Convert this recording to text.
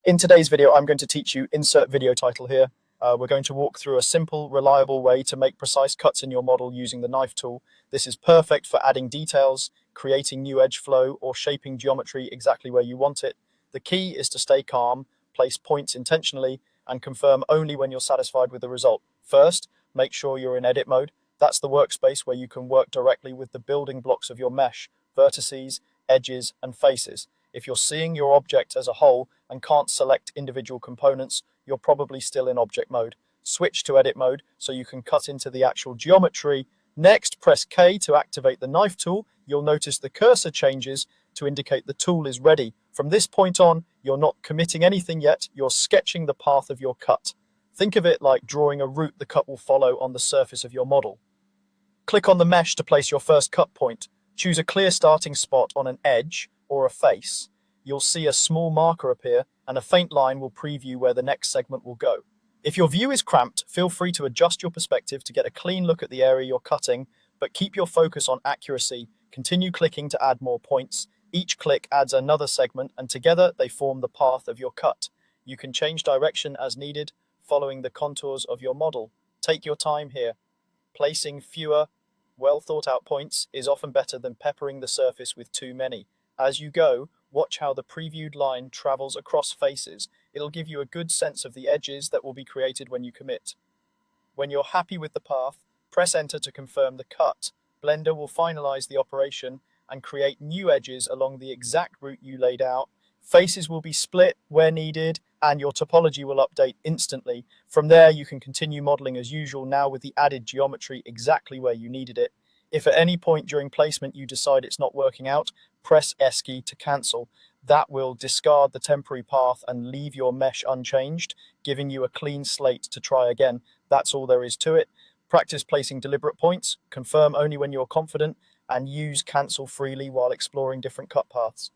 In today's video, I'm going to teach you insert video title here. We're going to walk through a simple, reliable way to make precise cuts in your model using the knife tool. This is perfect for adding details, creating new edge flow, or shaping geometry exactly where you want it. The key is to stay calm, place points intentionally, and confirm only when you're satisfied with the result. First, make sure you're in edit mode. That's the workspace where you can work directly with the building blocks of your mesh, vertices, edges, and faces. If you're seeing your object as a whole and can't select individual components, you're probably still in object mode. Switch to edit mode so you can cut into the actual geometry. Next, press K to activate the knife tool. You'll notice the cursor changes to indicate the tool is ready. From this point on, you're not committing anything yet, you're sketching the path of your cut. Think of it like drawing a route the cut will follow on the surface of your model. Click on the mesh to place your first cut point. Choose a clear starting spot on an edge or a face. You'll see a small marker appear and a faint line will preview where the next segment will go. If your view is cramped, feel free to adjust your perspective to get a clean look at the area you're cutting, but keep your focus on accuracy. Continue clicking to add more points. Each click adds another segment and together they form the path of your cut. You can change direction as needed, following the contours of your model. Take your time here. Placing fewer, well thought out points is often better than peppering the surface with too many. As you go, watch how the previewed line travels across faces. It'll give you a good sense of the edges that will be created when you commit. When you're happy with the path, press enter to confirm the cut. Blender will finalize the operation and create new edges along the exact route you laid out. Faces will be split where needed and your topology will update instantly. From there, you can continue modeling as usual, now with the added geometry exactly where you needed it. If at any point during placement you decide it's not working out, press S key to cancel. That will discard the temporary path and leave your mesh unchanged, giving you a clean slate to try again. That's all there is to it. Practice placing deliberate points, confirm only when you're confident, and use cancel freely while exploring different cut paths.